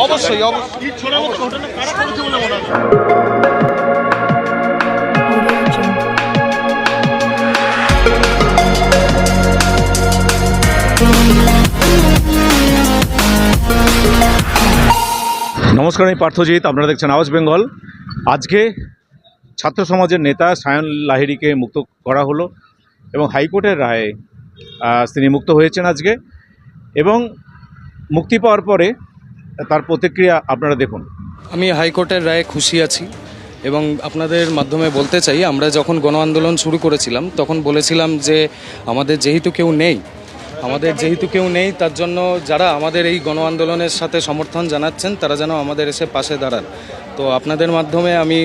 অবশ্যই নমস্কার, আমি পার্থজিৎ। আপনারা দেখছেন আওয়াজ বেঙ্গল। আজকে ছাত্র সমাজের নেতা সায়ন লাহিড়ীকে মুক্ত করা হলো এবং হাইকোর্টের রায়ে তিনি মুক্ত হয়েছেন আজকে। এবং মুক্তি পাওয়ার পরে তার প্রতিক্রিয়া আপনারা দেখুন। আমি হাইকোর্টের রায়ে খুশি আছি এবং আপনাদের মাধ্যমে বলতে চাই, আমরা যখন গণ আন্দোলন শুরু করেছিলাম তখন বলেছিলাম যে আমাদের যেহেতু কেউ নেই তার জন্য যারা আমাদের এই গণ আন্দোলনের সাথে সমর্থন জানাচ্ছেন তারা যেন আমাদের এসে পাশে দাঁড়ান। তো আপনাদের মাধ্যমে আমি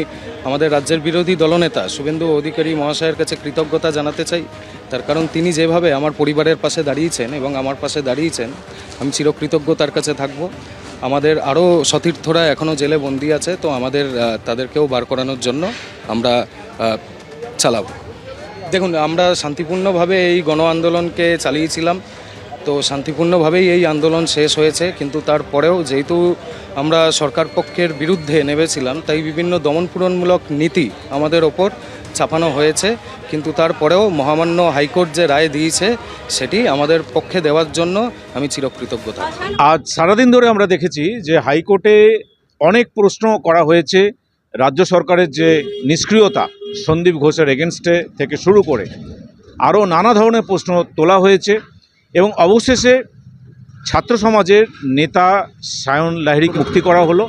আমাদের রাজ্যের বিরোধী দলনেতা শুভেন্দু অধিকারী মহাশয়ের কাছে কৃতজ্ঞতা জানাতে চাই। তার কারণ তিনি যেভাবে আমার পরিবারের পাশে দাঁড়িয়েছেন এবং আমার পাশে দাঁড়িয়েছেন, আমি চিরকৃতজ্ঞ তার কাছে থাকব। আমাদের আরও সতীর্থরা এখনও জেলে বন্দী আছে, তো তাদেরকেও বার করানোর জন্য আমরা চালাবো। দেখুন, আমরা শান্তিপূর্ণভাবে এই গণ আন্দোলনকে চালিয়েছিলাম, তো শান্তিপূর্ণভাবেই এই আন্দোলন শেষ হয়েছে। কিন্তু তারপরেও যেহেতু আমরা সরকার পক্ষের বিরুদ্ধে নেমেছিলাম, তাই বিভিন্ন দমনপীড়নমূলক নীতি আমাদের ওপর চাপানো হয়েছে। কিন্তু তারপরেও মহামান্য হাইকোর্ট যে রায় দিয়েছে সেটি আমাদের পক্ষে দেওয়ার জন্য আমি চিরকৃতজ্ঞ থাকব। আজ সারাদিন ধরে আমরা দেখেছি যে হাইকোর্টে অনেক প্রশ্ন করা হয়েছে। রাজ্য সরকারের যে নিষ্ক্রিয়তা সন্দীপ ঘোষের এগেনস্টে থেকে শুরু করে আরও নানা ধরনের প্রশ্ন তোলা হয়েছে এবং অবশেষে ছাত্র সমাজের নেতা সায়ন লাহিড়ীকে মুক্তি করা হলো।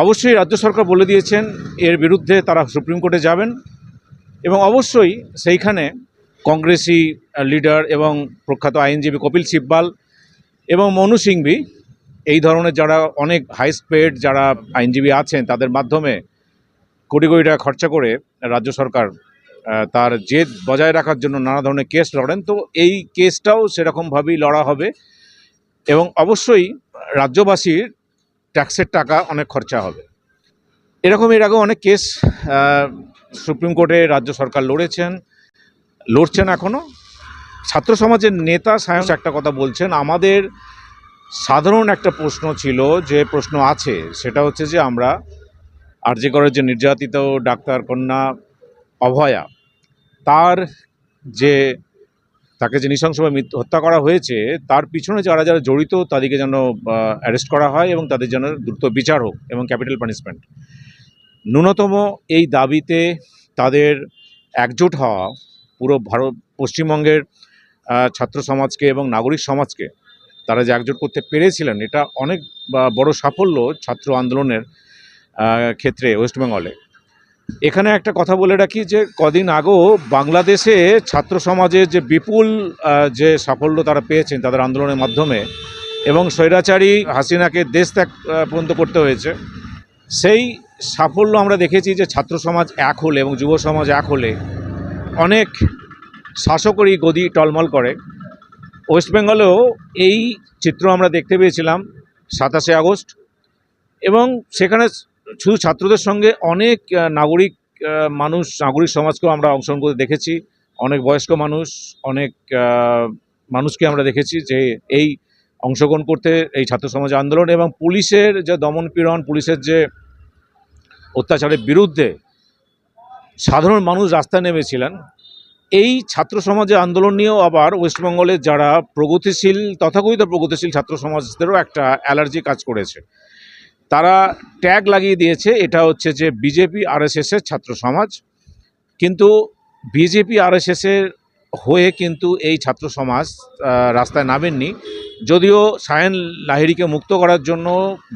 অবশ্যই রাজ্য সরকার বলে দিয়েছেন এর বিরুদ্ধে তারা সুপ্রিম কোর্টে যাবেন এবং অবশ্যই সেইখানে কংগ্রেসি লিডার এবং প্রখ্যাত আইনজীবী কপিল সিব্বাল এবং মনু সিংভি, এই ধরনের যারা অনেক হাইস্ট পেড যারা আইনজীবী আছেন, তাদের মাধ্যমে কোটি কোটি টাকা খরচা করে রাজ্য সরকার তার জেদ বজায় রাখার জন্য নানা ধরনের কেস লড়েন। তো এই কেসটাও সেরকমভাবেই লড়া হবে এবং অবশ্যই রাজ্যবাসীর ট্যাক্সের টাকা অনেক খরচা হবে। এরকম এর আগেও অনেক কেস সুপ্রিম কোর্টে রাজ্য সরকার লড়ছেন এখনও। ছাত্র সমাজের নেতা সায়ন একটা কথা বলছেন, আমাদের সাধারণ একটা প্রশ্ন ছিল, যে প্রশ্ন আছে সেটা হচ্ছে যে আমরা আরজি করের যে নির্যাতিত ডাক্তার কন্যা অভয়া, তাকে যে নৃশংসভাবে হত্যা করা হয়েছে, তার পিছনে যারা যারা জড়িত তাদেরকে যেন অ্যারেস্ট করা হয় এবং তাদের যেন দ্রুত বিচার হোক এবং ক্যাপিটাল পানিশমেন্ট। ন্যূনতম এই দাবিতে তাদের একজোট হওয়া পুরো পশ্চিমবঙ্গের ছাত্র সমাজকে এবং নাগরিক সমাজকে তারা যে একজোট করতে পেরেছিলেন, এটা অনেক বড় সাফল্য ছাত্র আন্দোলনের ক্ষেত্রে ওয়েস্ট বেঙ্গলে। এখানে একটা কথা বলে রাখি যে কদিন আগেও বাংলাদেশে ছাত্র সমাজের যে বিপুল যে সাফল্য তারা পেয়েছেন তাদের আন্দোলনের মাধ্যমে এবং স্বৈরাচারী হাসিনাকে দেশ ত্যাগ পর্যন্ত করতে হয়েছে, সেই সাফল্য আমরা দেখেছি যে ছাত্র সমাজ এক হলে এবং যুব সমাজ এক হলে অনেক শাসকরই গদি টলমল করে। ওয়েস্ট বেঙ্গলেও এই চিত্র আমরা দেখতে পেয়েছিলাম 27শে আগস্ট, এবং সেখানে শুধু ছাত্রদের সঙ্গে অনেক নাগরিক সমাজকেও আমরা অংশগ্রহণ করতে দেখেছি। অনেক বয়স্ক মানুষ, অনেক মানুষকে আমরা দেখেছি যে এই অংশগ্রহণ করতে এই ছাত্র সমাজ আন্দোলন এবং পুলিশের যে দমনপীড়ন, পুলিশের যে অত্যাচারের বিরুদ্ধে সাধারণ মানুষ রাস্তায় নেমেছিলেন। এই ছাত্র সমাজের আন্দোলন নিয়েও আবার ওয়েস্টবেঙ্গলের যারা তথাকথিত প্রগতিশীল ছাত্র সমাজদেরও একটা অ্যালার্জি কাজ করেছে। তারা ট্যাগ লাগিয়ে দিয়েছে এটা হচ্ছে যে বিজেপি আরএসএসের ছাত্র সমাজ, কিন্তু বিজেপি আরএসএসের হয়ে কিন্তু এই ছাত্র সমাজ রাস্তায় নামেননি। যদিও সায়ন লাহিড়ীকে মুক্ত করার জন্য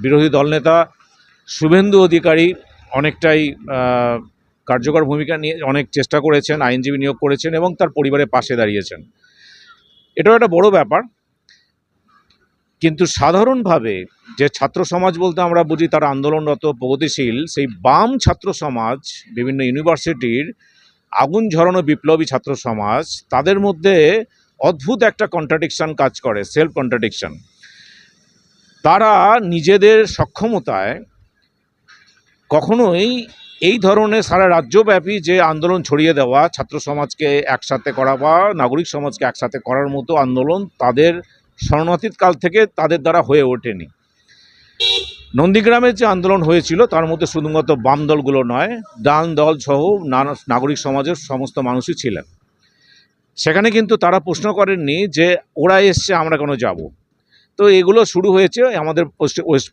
বিরোধী দলনেতা শুভেন্দু অধিকারী অনেকটাই কার্যকর ভূমিকা নিয়ে অনেক চেষ্টা করেছেন, আইনজীবী নিয়োগ করেছেন এবং তার পরিবারের পাশে দাঁড়িয়েছেন, এটাও একটা বড় ব্যাপার। কিন্তু সাধারণভাবে যে ছাত্র সমাজ বলতে আমরা বুঝি তারা আন্দোলনরত প্রগতিশীল, সেই বাম ছাত্র সমাজ, বিভিন্ন ইউনিভার্সিটির আগুন ঝরানো বিপ্লবী ছাত্র সমাজ, তাদের মধ্যে অদ্ভুত একটা কন্ট্রাডিকশন কাজ করে, সেলফ কন্ট্রাডিকশন। তারা নিজেদের সক্ষমতায় কখনোই এই ধরনের সারা রাজ্যব্যাপী যে আন্দোলন ছড়িয়ে দেওয়া, ছাত্র সমাজকে একসাথে করা বা নাগরিক সমাজকে একসাথে করার মতো আন্দোলন তাদের স্মরণাতীত কাল থেকে তাদের দ্বারা হয়ে ওঠেনি। নন্দীগ্রামের যে আন্দোলন হয়েছিল তার মধ্যে শুধুমাত্র বাম দলগুলো নয়, ডান দল সহ নাগরিক সমাজের সমস্ত মানুষই ছিলেন। সেখানে কিন্তু তারা প্রশ্ন করেননি যে ওরা এসছে আমরা কেন যাব। তো এগুলো শুরু হয়েছে আমাদের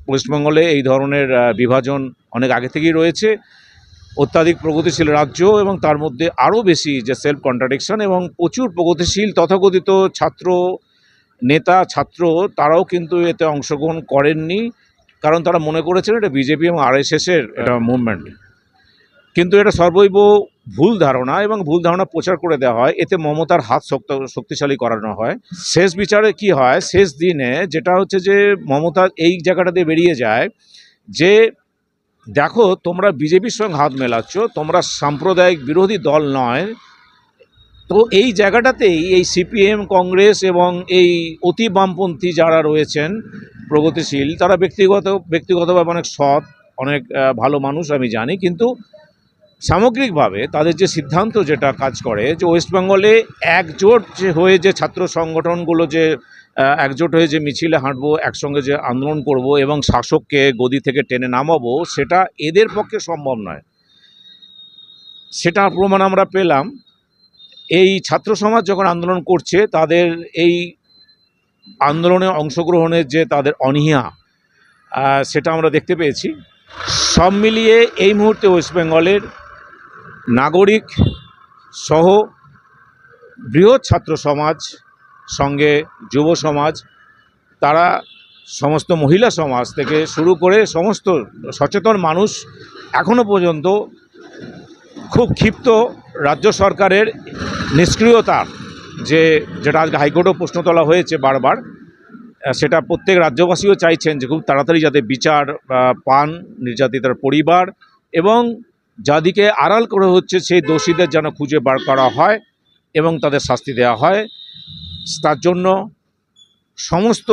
পশ্চিমবঙ্গে। এই ধরনের বিভাজন অনেক আগে থেকেই রয়েছে। অত্যাধিক প্রগতিশীল রাজ্য এবং তার মধ্যে আরও বেশি যে সেলফ কন্ট্রাডিকশন, এবং প্রচুর প্রগতিশীল তথাকথিত ছাত্র নেতা ছাত্র তারাও কিন্তু এতে অংশগ্রহণ করেননি, কারণ তারা মনে করেছেন এটা বিজেপি এবং আরএসএসের এটা মুভমেন্ট। কিন্তু এটা সর্বৈব ভুল ধারণা, এবং ভুল ধারণা প্রচার করে দেওয়া হয়, এতে মমতার হাত শক্তিশালী করানো হয়। শেষ বিচারে কি হয়, শেষ দিনে যেটা হচ্ছে যে মমতা এই জায়গাটাতে বেরিয়ে যায় যে দেখো তোমরা বিজেপির সঙ্গে হাত মেলাচ্ছ, তোমরা সাম্প্রদায়িক বিরোধী দল নয়। তো এই জায়গাটাতেই এই সিপিএম, কংগ্রেস এবং এই অতি বামপন্থী যারা রয়েছেন প্রগতিশীল, তারা ব্যক্তিগতভাবে অনেক সৎ, অনেক ভালো মানুষ আমি জানি, কিন্তু সামগ্রিকভাবে তাদের যে সিদ্ধান্ত যেটা কাজ করে যে ওয়েস্ট বেঙ্গলে একজোট যে হয়ে যে ছাত্র সংগঠনগুলো যে একজোট হয়ে যে মিছিলে হাঁটবো, একসঙ্গে যে আন্দোলন করব এবং শাসককে গদি থেকে টেনে নামাবো, সেটা এদের পক্ষে সম্ভব নয়। সেটা প্রমাণ আমরা পেলাম এই ছাত্র সমাজ যখন আন্দোলন করছে, তাদের এই আন্দোলনে অংশগ্রহণের যে তাদের অনীহা, সেটা আমরা দেখতে পেয়েছি। সব মিলিয়ে এই মুহূর্তে ওয়েস্ট বেঙ্গলের নাগরিক সহ বৃহৎ ছাত্র সমাজ, সঙ্গে যুব সমাজ, তারা সমস্ত মহিলা সমাজ থেকে শুরু করে সমস্ত সচেতন মানুষ এখনও পর্যন্ত খুব ক্ষিপ্ত রাজ্য সরকারের নিষ্ক্রিয়তার যেটা আজকে হাইকোর্টেও প্রশ্ন তোলা হয়েছে বারবার। সেটা প্রত্যেক রাজ্যবাসীও চাইছেন যে খুব তাড়াতাড়ি যাতে বিচার পান নির্যাতিতার পরিবার, এবং যাদিকে আড়াল করে হচ্ছে সেই দোষীদের যেন খুঁজে বার করা হয় এবং তাদের শাস্তি দেওয়া হয়। তার জন্য সমস্ত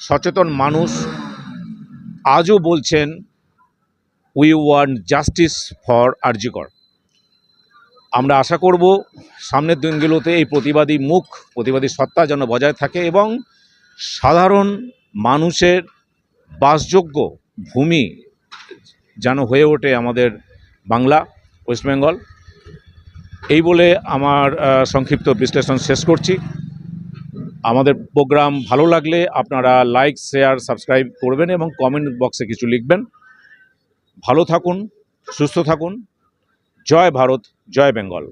সচেতন মানুষ আজও বলছেন উই ওয়ান্ট জাস্টিস ফর আরজি কর। আমরা আশা করব সামনের দিনগুলোতে এই প্রতিবাদী সত্তা যেন বজায় থাকে এবং সাধারণ মানুষের বাসযোগ্য ভূমি যেন হয়ে ওঠে আমাদের বাংলা, ওয়েস্ট বেঙ্গল। এই বলে আমার সংক্ষিপ্ত বিশ্লেষণ শেষ করছি। আমাদের প্রোগ্রাম ভালো লাগলে আপনারা লাইক, শেয়ার, সাবস্ক্রাইব করবেন এবং কমেন্ট বক্সে কিছু লিখবেন। ভালো থাকুন, সুস্থ থাকুন। জয় ভারত, জয় বেঙ্গল।